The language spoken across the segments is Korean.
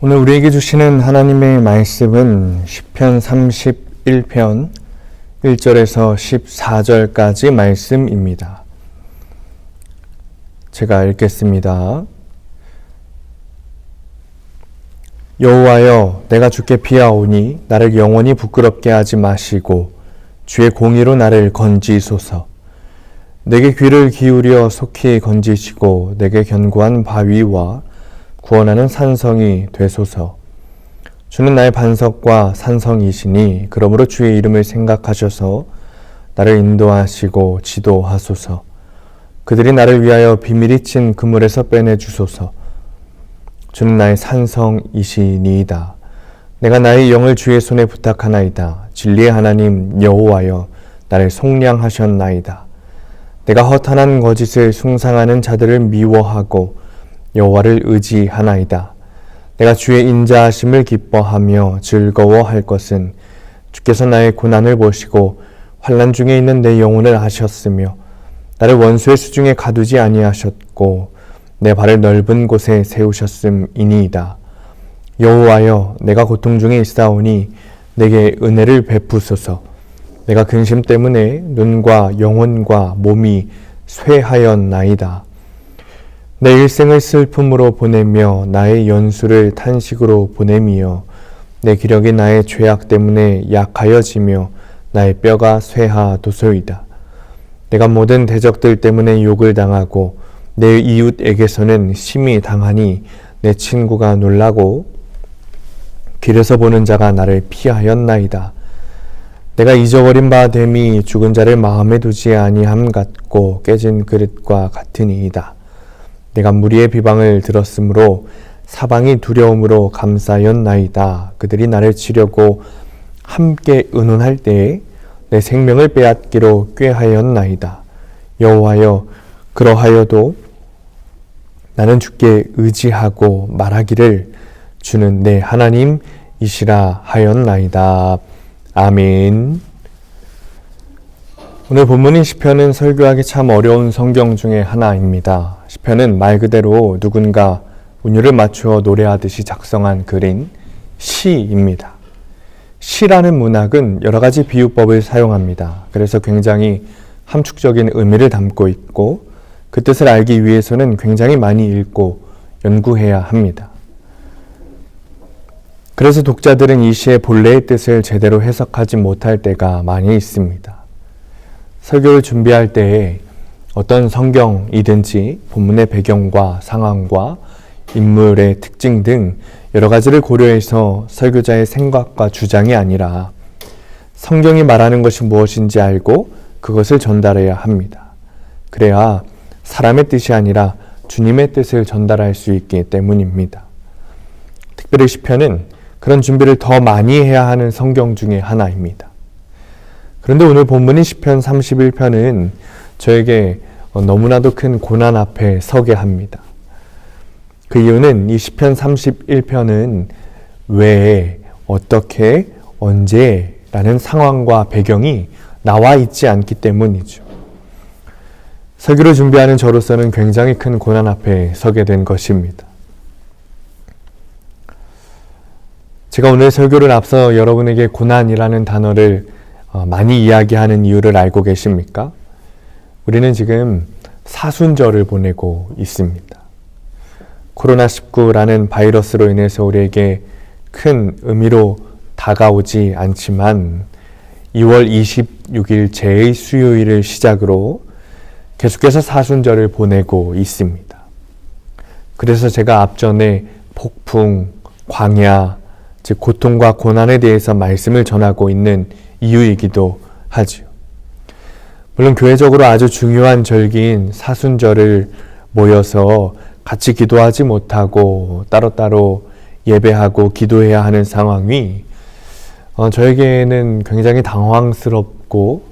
오늘 우리에게 주시는 하나님의 말씀은 시편 31편 1절에서 14절까지 말씀입니다. 제가 읽겠습니다. 여호와여, 내가 주께 피하오니 나를 영원히 부끄럽게 하지 마시고 주의 공의로 나를 건지소서. 내게 귀를 기울여 속히 건지시고 내게 견고한 바위와 구원하는 산성이 되소서. 주는 나의 반석과 산성이시니 그러므로 주의 이름을 생각하셔서 나를 인도하시고 지도하소서. 그들이 나를 위하여 비밀이 친 그물에서 빼내주소서. 주는 나의 산성이시니이다. 내가 나의 영을 주의 손에 부탁하나이다. 진리의 하나님 여호와여, 나를 속량하셨나이다. 내가 허탄한 거짓을 숭상하는 자들을 미워하고 여호와를 의지하나이다. 내가 주의 인자하심을 기뻐하며 즐거워할 것은 주께서 나의 고난을 보시고 환난 중에 있는 내 영혼을 아셨으며 나를 원수의 수중에 가두지 아니하셨고 내 발을 넓은 곳에 세우셨음이니이다. 여호와여, 내가 고통 중에 있사오니 내게 은혜를 베푸소서. 내가 근심 때문에 눈과 영혼과 몸이 쇠하였나이다. 내 일생을 슬픔으로 보내며 나의 연수를 탄식으로 보내며 내 기력이 나의 죄악 때문에 약하여지며 나의 뼈가 쇠하도소이다. 내가 모든 대적들 때문에 욕을 당하고 내 이웃에게서는 심히 당하니 내 친구가 놀라고 길에서 보는 자가 나를 피하였나이다. 내가 잊어버린 바 됨이 죽은 자를 마음에 두지 아니함 같고 깨진 그릇과 같으니이다. 내가 무리의 비방을 들었으므로 사방이 두려움으로 감싸였나이다. 그들이 나를 치려고 함께 의논할 때에 내 생명을 빼앗기로 꾀하였나이다. 여호와여, 그러하여도 나는 주께 의지하고 말하기를 주는 내 하나님이시라 하였나이다. 아멘. 오늘 본문인 시편은 설교하기 참 어려운 성경 중에 하나입니다. 시편은 말 그대로 누군가 운율을 맞추어 노래하듯이 작성한 글인 시입니다. 시라는 문학은 여러 가지 비유법을 사용합니다. 그래서 굉장히 함축적인 의미를 담고 있고 그 뜻을 알기 위해서는 굉장히 많이 읽고 연구해야 합니다. 그래서 독자들은 이 시의 본래의 뜻을 제대로 해석하지 못할 때가 많이 있습니다. 설교를 준비할 때에 어떤 성경이든지 본문의 배경과 상황과 인물의 특징 등 여러 가지를 고려해서 설교자의 생각과 주장이 아니라 성경이 말하는 것이 무엇인지 알고 그것을 전달해야 합니다. 그래야 사람의 뜻이 아니라 주님의 뜻을 전달할 수 있기 때문입니다. 특별히 시편은 그런 준비를 더 많이 해야 하는 성경 중에 하나입니다. 그런데 오늘 본문인 시편 31편은 저에게 너무나도 큰 고난 앞에 서게 합니다. 그 이유는 이 시편 31편은 왜, 어떻게, 언제라는 상황과 배경이 나와 있지 않기 때문이죠. 설교를 준비하는 저로서는 굉장히 큰 고난 앞에 서게 된 것입니다. 제가 오늘 설교를 앞서 여러분에게 고난이라는 단어를 많이 이야기하는 이유를 알고 계십니까? 우리는 지금 사순절을 보내고 있습니다. 코로나19라는 바이러스로 인해서 우리에게 큰 의미로 다가오지 않지만 2월 26일 제2 수요일을 시작으로 계속해서 사순절을 보내고 있습니다. 그래서 제가 앞전에 폭풍, 광야, 즉 고통과 고난에 대해서 말씀을 전하고 있는 이유이기도 하죠. 물론 교회적으로 아주 중요한 절기인 사순절을 모여서 같이 기도하지 못하고 따로따로 예배하고 기도해야 하는 상황이 저에게는 굉장히 당황스럽고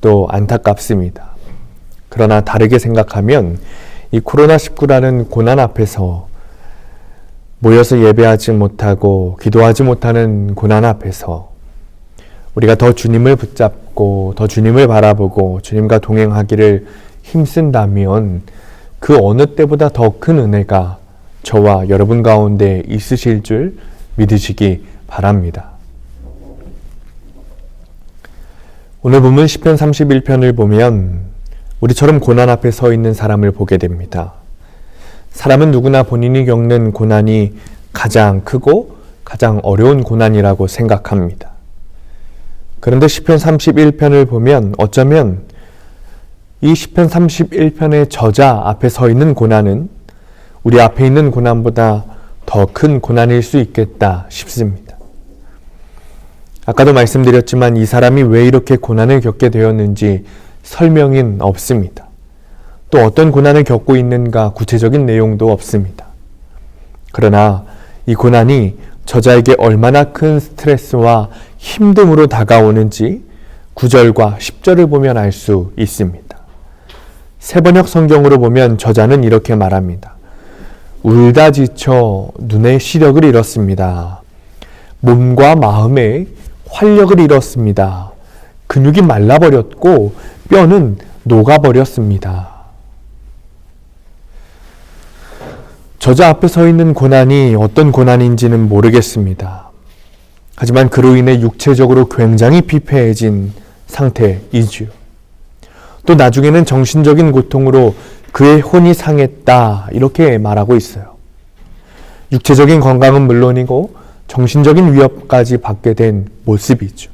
또 안타깝습니다. 그러나 다르게 생각하면 이 코로나19라는 고난 앞에서 모여서 예배하지 못하고 기도하지 못하는 고난 앞에서 우리가 더 주님을 붙잡고 더 주님을 바라보고 주님과 동행하기를 힘쓴다면 그 어느 때보다 더 큰 은혜가 저와 여러분 가운데 있으실 줄 믿으시기 바랍니다. 오늘 본문 시편 31편을 보면 우리처럼 고난 앞에 서 있는 사람을 보게 됩니다. 사람은 누구나 본인이 겪는 고난이 가장 크고 가장 어려운 고난이라고 생각합니다. 그런데 시편 31편을 보면 어쩌면 이 시편 31편의 저자 앞에 서 있는 고난은 우리 앞에 있는 고난보다 더 큰 고난일 수 있겠다 싶습니다. 아까도 말씀드렸지만 이 사람이 왜 이렇게 고난을 겪게 되었는지 설명은 없습니다. 또 어떤 고난을 겪고 있는가 구체적인 내용도 없습니다. 그러나 이 고난이 저자에게 얼마나 큰 스트레스와 힘듦으로 다가오는지 9절과 10절을 보면 알 수 있습니다. 새번역 성경으로 보면 저자는 이렇게 말합니다. 울다 지쳐 눈의 시력을 잃었습니다. 몸과 마음의 활력을 잃었습니다. 근육이 말라버렸고 뼈는 녹아버렸습니다. 저자 앞에 서 있는 고난이 어떤 고난인지는 모르겠습니다. 하지만 그로 인해 육체적으로 굉장히 피폐해진 상태이지요. 또 나중에는 정신적인 고통으로 그의 혼이 상했다 이렇게 말하고 있어요. 육체적인 건강은 물론이고 정신적인 위협까지 받게 된 모습이죠.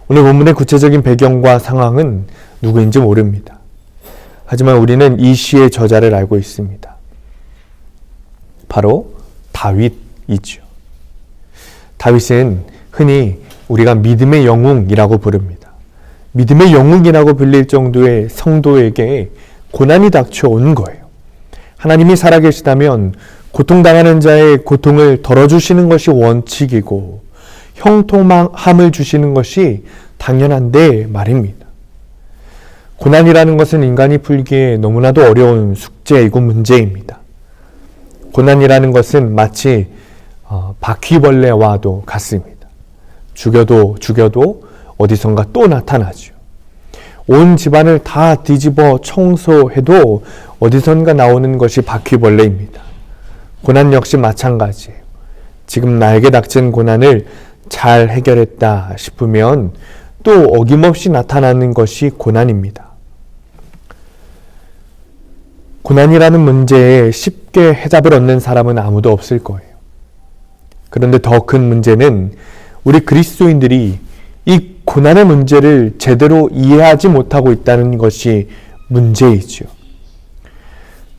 오늘 본문의 구체적인 배경과 상황은 누구인지 모릅니다. 하지만 우리는 이 시의 저자를 알고 있습니다. 바로 다윗이죠. 다윗은 흔히 우리가 믿음의 영웅이라고 부릅니다. 믿음의 영웅이라고 불릴 정도의 성도에게 고난이 닥쳐온 거예요. 하나님이 살아계시다면 고통당하는 자의 고통을 덜어주시는 것이 원칙이고 형통함을 주시는 것이 당연한데 말입니다. 고난이라는 것은 인간이 풀기에 너무나도 어려운 숙제이고 문제입니다. 고난이라는 것은 마치 바퀴벌레와도 같습니다. 죽여도 어디선가 또 나타나죠. 온 집안을 다 뒤집어 청소해도 어디선가 나오는 것이 바퀴벌레입니다. 고난 역시 마찬가지예요. 지금 나에게 닥친 고난을 잘 해결했다 싶으면 또 어김없이 나타나는 것이 고난입니다. 고난이라는 문제에 쉽게 해답을 얻는 사람은 아무도 없을 거예요. 그런데 더 큰 문제는 우리 그리스도인들이 이 고난의 문제를 제대로 이해하지 못하고 있다는 것이 문제이죠.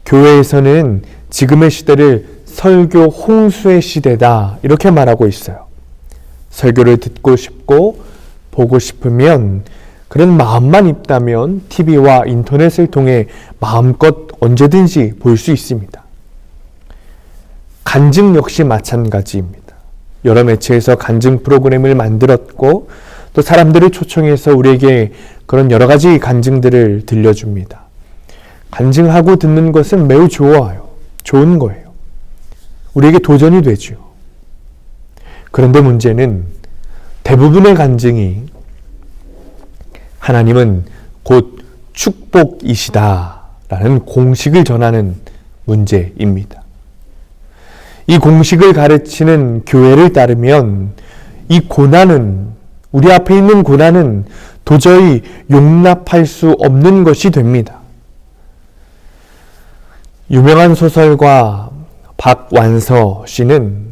교회에서는 지금의 시대를 설교 홍수의 시대다 이렇게 말하고 있어요. 설교를 듣고 싶고 보고 싶으면 그런 마음만 있다면 TV와 인터넷을 통해 마음껏 언제든지 볼 수 있습니다. 간증 역시 마찬가지입니다. 여러 매체에서 간증 프로그램을 만들었고 또 사람들을 초청해서 우리에게 그런 여러 가지 간증들을 들려줍니다. 간증하고 듣는 것은 매우 좋은 거예요. 우리에게 도전이 되죠. 그런데 문제는 대부분의 간증이 하나님은 곧 축복이시다라는 공식을 전하는 문제입니다. 이 공식을 가르치는 교회를 따르면 이 고난은, 우리 앞에 있는 고난은 도저히 용납할 수 없는 것이 됩니다. 유명한 소설가 박완서 씨는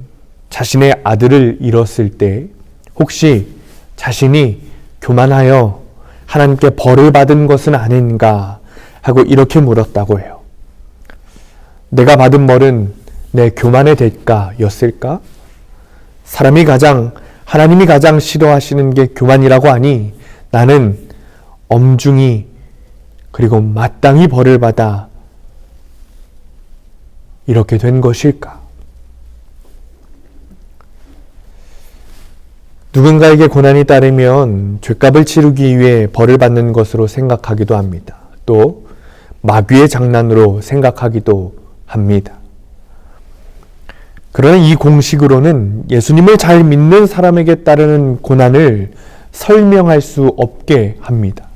자신의 아들을 잃었을 때 혹시 자신이 교만하여 하나님께 벌을 받은 것은 아닌가 하고 이렇게 물었다고 해요. 내가 받은 벌은 내 교만의 대가였을까? 하나님이 가장 싫어하시는 게 교만이라고 하니 나는 엄중히 그리고 마땅히 벌을 받아 이렇게 된 것일까? 누군가에게 고난이 따르면 죗값을 치르기 위해 벌을 받는 것으로 생각하기도 합니다. 또 마귀의 장난으로 생각하기도 합니다. 그러나 이 공식으로는 예수님을 잘 믿는 사람에게 따르는 고난을 설명할 수 없게 합니다.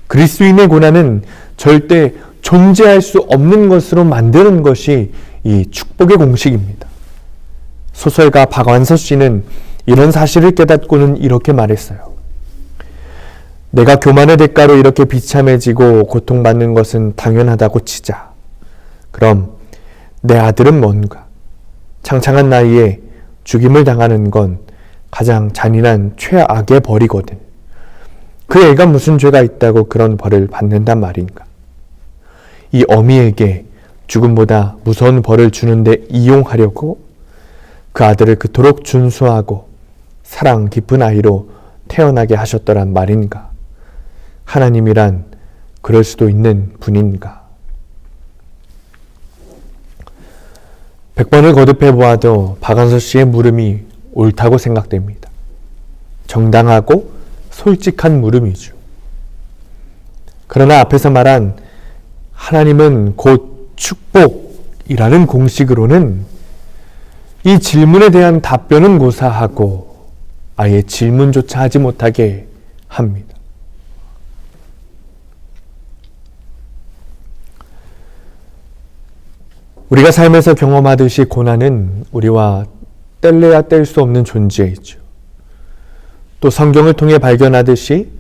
그리스도인의 고난은 절대 존재할 수 없는 것으로 만드는 것이 이 축복의 공식입니다. 소설가 박완서 씨는 이런 사실을 깨닫고는 이렇게 말했어요. 내가 교만의 대가로 이렇게 비참해지고 고통받는 것은 당연하다고 치자. 그럼 내 아들은 뭔가? 창창한 나이에 죽임을 당하는 건 가장 잔인한 최악의 벌이거든. 그 애가 무슨 죄가 있다고 그런 벌을 받는단 말인가? 이 어미에게 죽음보다 무서운 벌을 주는데 이용하려고 그 아들을 그토록 준수하고 사랑 깊은 아이로 태어나게 하셨더란 말인가? 하나님이란 그럴 수도 있는 분인가? 100번을 거듭해 보아도 박완서 씨의 물음이 옳다고 생각됩니다. 정당하고 솔직한 물음이죠. 그러나 앞에서 말한 하나님은 곧 축복이라는 공식으로는 이 질문에 대한 답변은 고사하고 아예 질문조차 하지 못하게 합니다. 우리가 삶에서 경험하듯이 고난은 우리와 뗄래야 뗄 수 없는 존재이죠. 또 성경을 통해 발견하듯이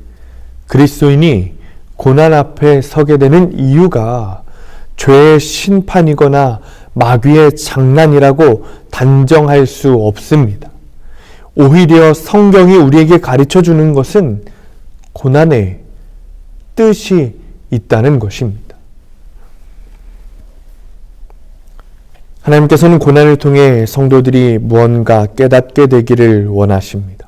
그리스도인이 고난 앞에 서게 되는 이유가 죄의 심판이거나 마귀의 장난이라고 단정할 수 없습니다. 오히려 성경이 우리에게 가르쳐 주는 것은 고난의 뜻이 있다는 것입니다. 하나님께서는 고난을 통해 성도들이 무언가 깨닫게 되기를 원하십니다.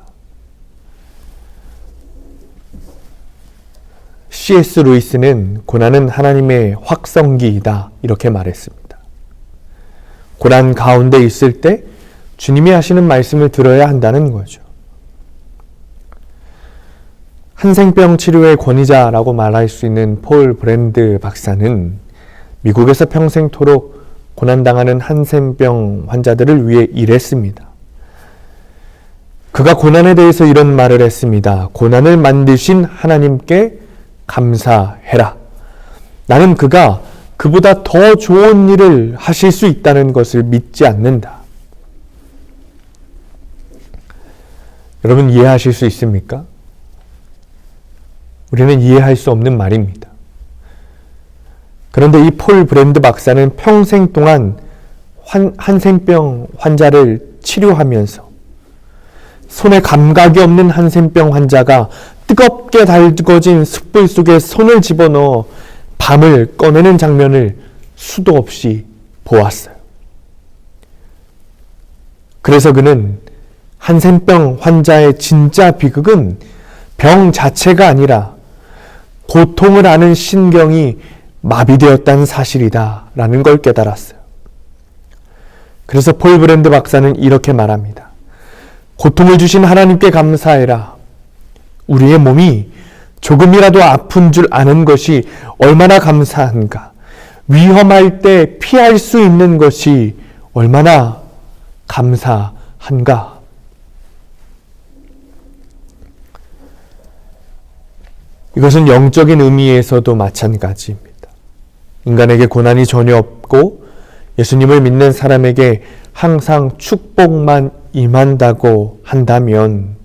C.S. 루이스는 고난은 하나님의 확성기이다 이렇게 말했습니다. 고난 가운데 있을 때 주님이 하시는 말씀을 들어야 한다는 거죠. 한생병 치료의 권위자라고 말할 수 있는 폴 브랜드 박사는 미국에서 평생토록 고난당하는 한센병 환자들을 위해 일했습니다. 그가 고난에 대해서 이런 말을 했습니다. 고난을 만드신 하나님께 감사해라. 나는 그가 그보다 더 좋은 일을 하실 수 있다는 것을 믿지 않는다. 여러분 이해하실 수 있습니까? 우리는 이해할 수 없는 말입니다. 그런데 이 폴 브랜드 박사는 평생 동안 한센병 환자를 치료하면서 손에 감각이 없는 한센병 환자가 뜨겁게 달궈진 숯불 속에 손을 집어넣어 밤을 꺼내는 장면을 수도 없이 보았어요. 그래서 그는 한센병 환자의 진짜 비극은 병 자체가 아니라 고통을 아는 신경이 마비되었다는 사실이다 라는 걸 깨달았어요. 그래서 폴 브랜드 박사는 이렇게 말합니다. 고통을 주신 하나님께 감사해라. 우리의 몸이 조금이라도 아픈 줄 아는 것이 얼마나 감사한가. 위험할 때 피할 수 있는 것이 얼마나 감사한가. 이것은 영적인 의미에서도 마찬가지입니다. 인간에게 고난이 전혀 없고 예수님을 믿는 사람에게 항상 축복만 임한다고 한다면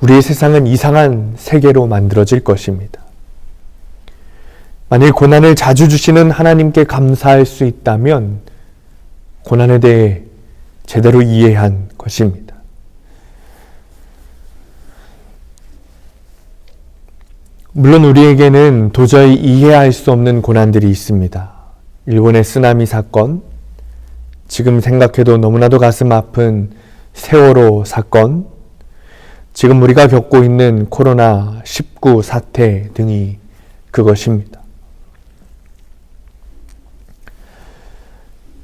우리의 세상은 이상한 세계로 만들어질 것입니다. 만일 고난을 자주 주시는 하나님께 감사할 수 있다면 고난에 대해 제대로 이해한 것입니다. 물론 우리에게는 도저히 이해할 수 없는 고난들이 있습니다. 일본의 쓰나미 사건, 지금 생각해도 너무나도 가슴 아픈 세월호 사건, 지금 우리가 겪고 있는 코로나19 사태 등이 그것입니다.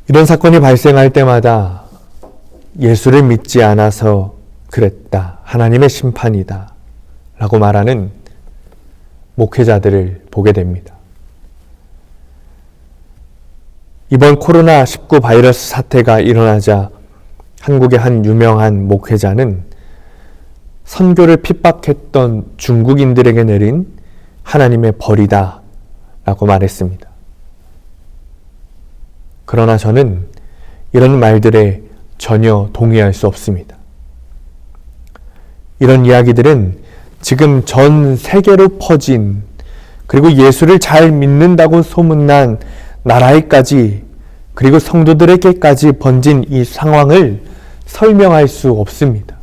이런 사건이 발생할 때마다 예수를 믿지 않아서 그랬다. 하나님의 심판이다. 라고 말하는 목회자들을 보게 됩니다. 이번 코로나19 바이러스 사태가 일어나자 한국의 한 유명한 목회자는 선교를 핍박했던 중국인들에게 내린 하나님의 벌이다 라고 말했습니다. 그러나 저는 이런 말들에 전혀 동의할 수 없습니다. 이런 이야기들은 지금 전 세계로 퍼진, 그리고 예수를 잘 믿는다고 소문난 나라에까지, 그리고 성도들에게까지 번진 이 상황을 설명할 수 없습니다.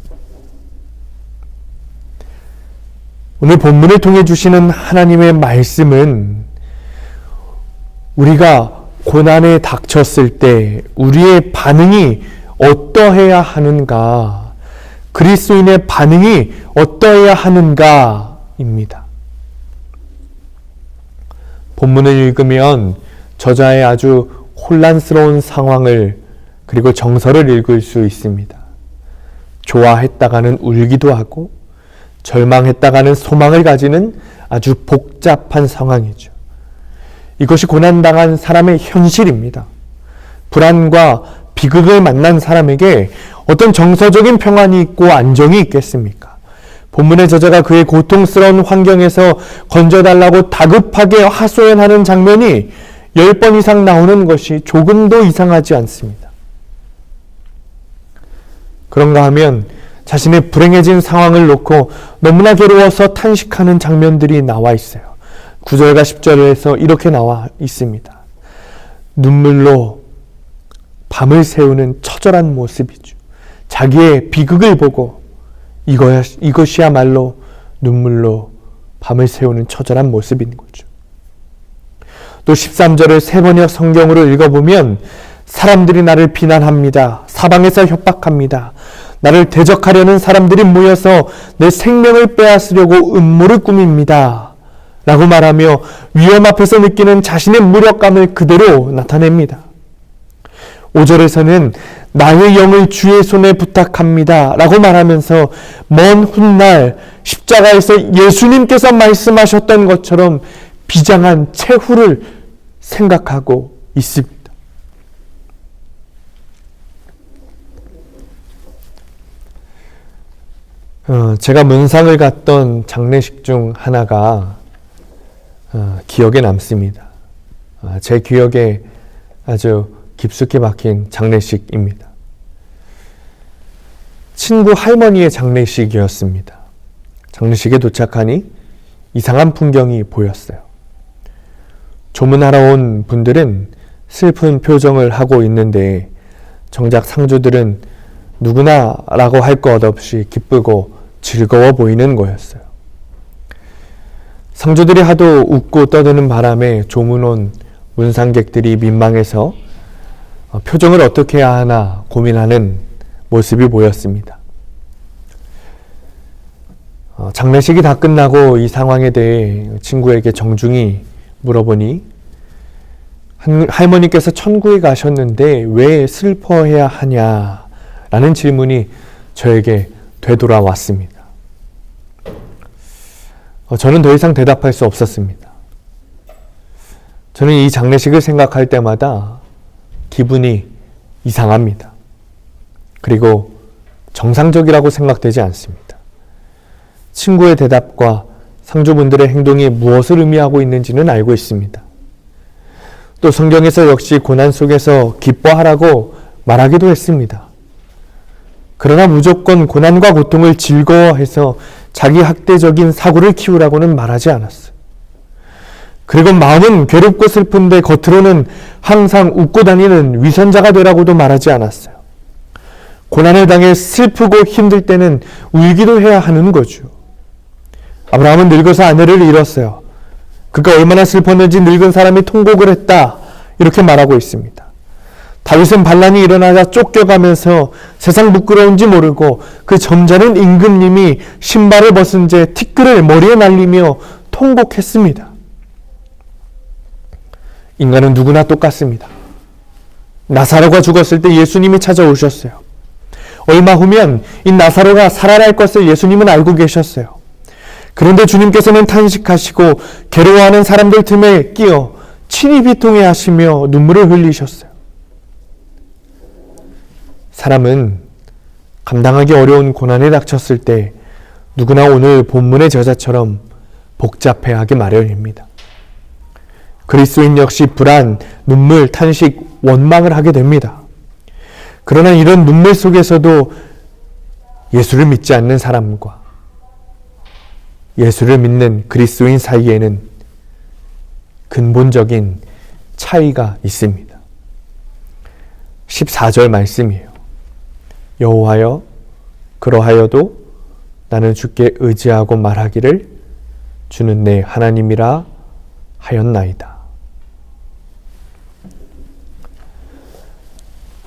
오늘 본문을 통해 주시는 하나님의 말씀은 우리가 고난에 닥쳤을 때 우리의 반응이 어떠해야 하는가, 그리스도인의 반응이 어떠해야 하는가입니다. 본문을 읽으면 저자의 아주 혼란스러운 상황을, 그리고 정서를 읽을 수 있습니다. 좋아했다가는 울기도 하고 절망했다가는 소망을 가지는 아주 복잡한 상황이죠. 이것이 고난당한 사람의 현실입니다. 불안과 비극을 만난 사람에게 어떤 정서적인 평안이 있고 안정이 있겠습니까? 본문의 저자가 그의 고통스러운 환경에서 건져달라고 다급하게 하소연하는 장면이 10번 이상 나오는 것이 조금도 이상하지 않습니다. 그런가 하면 자신의 불행해진 상황을 놓고 너무나 괴로워서 탄식하는 장면들이 나와 있어요. 9절과 10절에서 이렇게 나와 있습니다. 눈물로 밤을 새우는 처절한 모습이죠. 자기의 비극을 보고 이것이야말로 눈물로 밤을 새우는 처절한 모습인 거죠. 또 13절을 세 번역 성경으로 읽어보면 사람들이 나를 비난합니다. 사방에서 협박합니다. 나를 대적하려는 사람들이 모여서 내 생명을 빼앗으려고 음모를 꾸밉니다. 라고 말하며 위험 앞에서 느끼는 자신의 무력감을 그대로 나타냅니다. 5절에서는 나의 영을 주의 손에 부탁합니다. 라고 말하면서 먼 훗날 십자가에서 예수님께서 말씀하셨던 것처럼 비장한 최후를 생각하고 있습니다. 제가 문상을 갔던 장례식 중 하나가 기억에 남습니다. 제 기억에 아주 깊숙이 박힌 장례식입니다. 친구 할머니의 장례식이었습니다. 장례식에 도착하니 이상한 풍경이 보였어요. 조문하러 온 분들은 슬픈 표정을 하고 있는데 정작 상주들은 누구나 라고 할 것 없이 기쁘고 즐거워 보이는 거였어요. 상주들이 하도 웃고 떠드는 바람에 조문 온 문상객들이 민망해서 표정을 어떻게 해야 하나 고민하는 모습이 보였습니다. 장례식이 다 끝나고 이 상황에 대해 친구에게 정중히 물어보니 할머니께서 천국에 가셨는데 왜 슬퍼해야 하냐라는 질문이 저에게 되돌아왔습니다. 저는 더 이상 대답할 수 없었습니다. 저는 이 장례식을 생각할 때마다 기분이 이상합니다. 그리고 정상적이라고 생각되지 않습니다. 친구의 대답과 상주분들의 행동이 무엇을 의미하고 있는지는 알고 있습니다. 또 성경에서 역시 고난 속에서 기뻐하라고 말하기도 했습니다. 그러나 무조건 고난과 고통을 즐거워해서 자기 학대적인 사고를 키우라고는 말하지 않았어요. 그리고 마음은 괴롭고 슬픈데 겉으로는 항상 웃고 다니는 위선자가 되라고도 말하지 않았어요. 고난을 당해 슬프고 힘들 때는 울기도 해야 하는 거죠. 아브라함은 늙어서 아내를 잃었어요. 그가 얼마나 슬펐는지 늙은 사람이 통곡을 했다. 이렇게 말하고 있습니다. 다윗은 반란이 일어나자 쫓겨가면서 세상 부끄러운지 모르고 그 점잖은 임금님이 신발을 벗은 채 티끌을 머리에 날리며 통곡했습니다. 인간은 누구나 똑같습니다. 나사로가 죽었을 때 예수님이 찾아오셨어요. 얼마 후면 이 나사로가 살아날 것을 예수님은 알고 계셨어요. 그런데 주님께서는 탄식하시고 괴로워하는 사람들 틈에 끼어 친히 비통해 하시며 눈물을 흘리셨어요. 사람은 감당하기 어려운 고난에 닥쳤을 때 누구나 오늘 본문의 저자처럼 복잡해하기 마련입니다. 그리스도인 역시 불안, 눈물, 탄식, 원망을 하게 됩니다. 그러나 이런 눈물 속에서도 예수를 믿지 않는 사람과 예수를 믿는 그리스도인 사이에는 근본적인 차이가 있습니다. 14절 말씀이에요. 여호와여, 그러하여도 나는 주께 의지하고 말하기를 주는 내 하나님이라 하였나이다.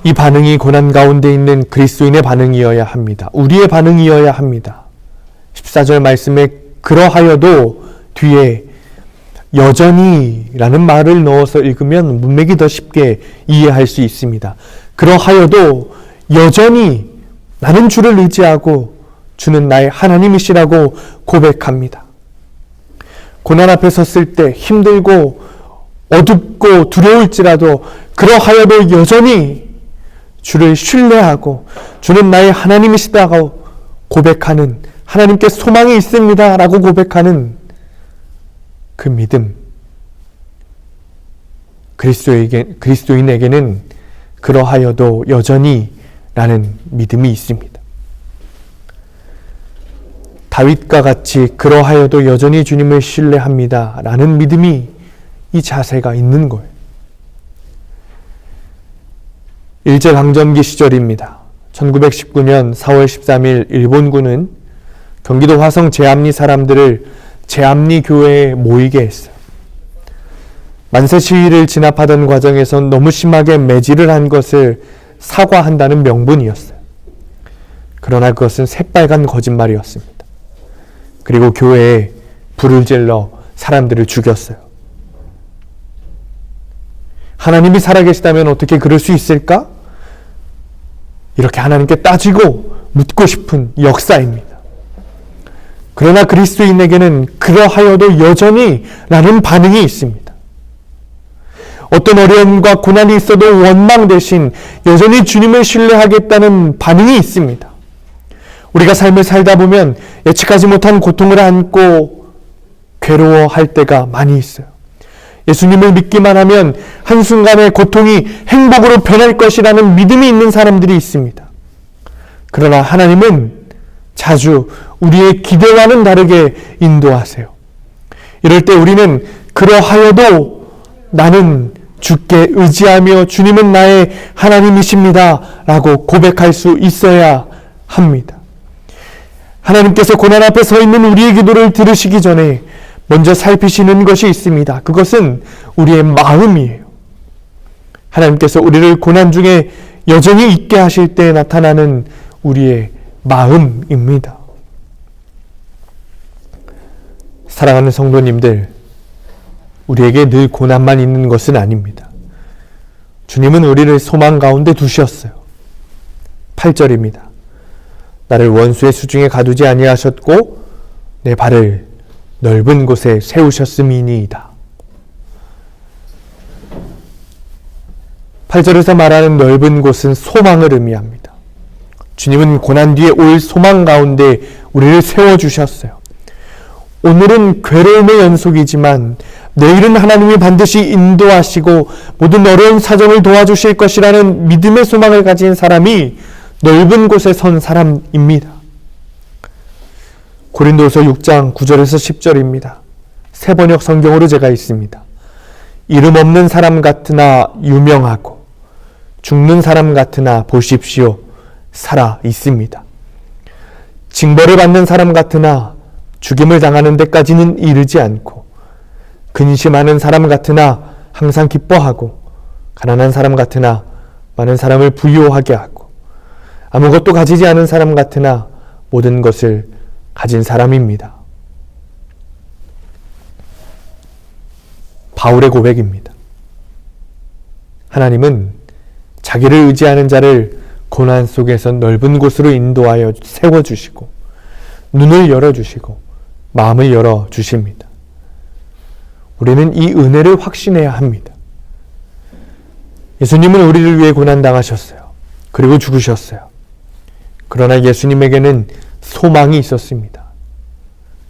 이 반응이 고난 가운데 있는 그리스도인의 반응이어야 합니다. 우리의 반응이어야 합니다. 14절 말씀에 그러하여도 뒤에 여전히 라는 말을 넣어서 읽으면 문맥이 더 쉽게 이해할 수 있습니다. 그러하여도 여전히 나는 주를 의지하고 주는 나의 하나님이시라고 고백합니다. 고난 앞에 섰을 때 힘들고 어둡고 두려울지라도 그러하여도 여전히 주를 신뢰하고 주는 나의 하나님이시다고 고백하는, 하나님께 소망이 있습니다 라고 고백하는 그 믿음, 그리스도인에게는 그러하여도 여전히 라는 믿음이 있습니다. 다윗과 같이 그러하여도 여전히 주님을 신뢰합니다 라는 믿음이, 이 자세가 있는 거예요. 일제강점기 시절입니다. 1919년 4월 13일 일본군은 경기도 화성 제암리 사람들을 제암리 교회에 모이게 했어요. 만세 시위를 진압하던 과정에서 너무 심하게 매질을 한 것을 사과한다는 명분이었어요. 그러나 그것은 새빨간 거짓말이었습니다. 그리고 교회에 불을 질러 사람들을 죽였어요. 하나님이 살아계시다면 어떻게 그럴 수 있을까? 이렇게 하나님께 따지고 묻고 싶은 역사입니다. 그러나 그리스도인에게는 그러하여도 여전히 라는 반응이 있습니다. 어떤 어려움과 고난이 있어도 원망 대신 여전히 주님을 신뢰하겠다는 반응이 있습니다. 우리가 삶을 살다 보면 예측하지 못한 고통을 안고 괴로워할 때가 많이 있어요. 예수님을 믿기만 하면 한순간에 고통이 행복으로 변할 것이라는 믿음이 있는 사람들이 있습니다. 그러나 하나님은 자주 우리의 기대와는 다르게 인도하세요. 이럴 때 우리는 그러하여도 나는 주께 의지하며 주님은 나의 하나님이십니다 라고 고백할 수 있어야 합니다. 하나님께서 고난 앞에 서 있는 우리의 기도를 들으시기 전에 먼저 살피시는 것이 있습니다. 그것은 우리의 마음이에요. 하나님께서 우리를 고난 중에 여전히 있게 하실 때 나타나는 우리의 마음입니다. 사랑하는 성도님들, 우리에게 늘 고난만 있는 것은 아닙니다. 주님은 우리를 소망 가운데 두셨어요. 8절입니다. 나를 원수의 수중에 가두지 아니하셨고 내 발을 넓은 곳에 세우셨음이니이다. 8절에서 말하는 넓은 곳은 소망을 의미합니다. 주님은 고난 뒤에 올 소망 가운데 우리를 세워주셨어요. 오늘은 괴로움의 연속이지만 내일은 하나님이 반드시 인도하시고 모든 어려운 사정을 도와주실 것이라는 믿음의 소망을 가진 사람이 넓은 곳에 선 사람입니다. 고린도서 6장 9절에서 10절입니다. 새 번역 성경으로 제가 있습니다. 이름 없는 사람 같으나 유명하고 죽는 사람 같으나 보십시오. 살아 있습니다. 징벌을 받는 사람 같으나 죽임을 당하는 데까지는 이르지 않고 근심하는 사람 같으나 항상 기뻐하고 가난한 사람 같으나 많은 사람을 부유하게 하고 아무것도 가지지 않은 사람 같으나 모든 것을 가진 사람입니다. 바울의 고백입니다. 하나님은 자기를 의지하는 자를 고난 속에서 넓은 곳으로 인도하여 세워주시고 눈을 열어주시고 마음을 열어주십니다. 우리는 이 은혜를 확신해야 합니다. 예수님은 우리를 위해 고난당하셨어요. 그리고 죽으셨어요. 그러나 예수님에게는 소망이 있었습니다.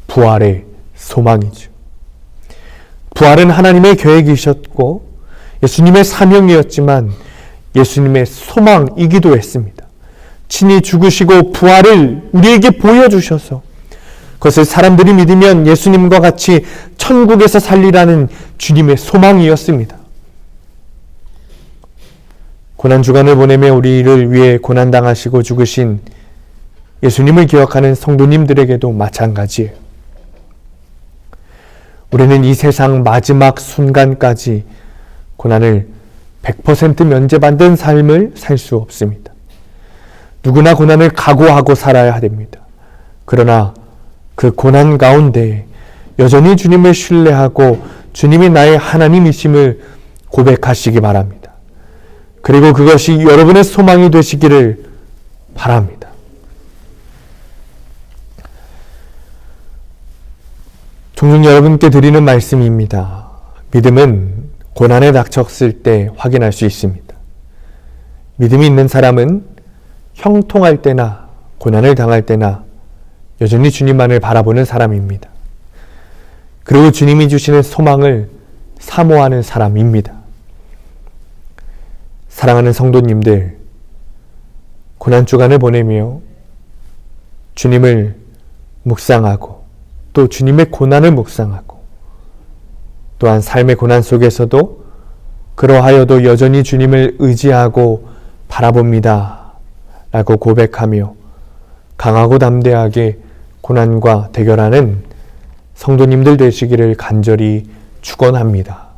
부활의 소망이죠. 부활은 하나님의 계획이셨고 예수님의 사명이었지만 예수님의 소망이기도 했습니다. 친히 죽으시고 부활을 우리에게 보여주셔서 그것을 사람들이 믿으면 예수님과 같이 천국에서 살리라는 주님의 소망이었습니다. 고난주간을 보내며 우리를 위해 고난당하시고 죽으신 예수님을 기억하는 성도님들에게도 마찬가지예요. 우리는 이 세상 마지막 순간까지 고난을 100% 면제받은 삶을 살 수 없습니다. 누구나 고난을 각오하고 살아야 됩니다. 그러나 그 고난 가운데 여전히 주님을 신뢰하고 주님이 나의 하나님이심을 고백하시기 바랍니다. 그리고 그것이 여러분의 소망이 되시기를 바랍니다. 종종 여러분께 드리는 말씀입니다. 믿음은 고난에 닥쳤을 때 확인할 수 있습니다. 믿음이 있는 사람은 형통할 때나 고난을 당할 때나 여전히 주님만을 바라보는 사람입니다. 그리고 주님이 주시는 소망을 사모하는 사람입니다. 사랑하는 성도님들, 고난주간을 보내며 주님을 묵상하고 또 주님의 고난을 묵상하고 또한 삶의 고난 속에서도 그러하여도 여전히 주님을 의지하고 바라봅니다 라고 고백하며 강하고 담대하게 고난과 대결하는 성도님들 되시기를 간절히 축원합니다.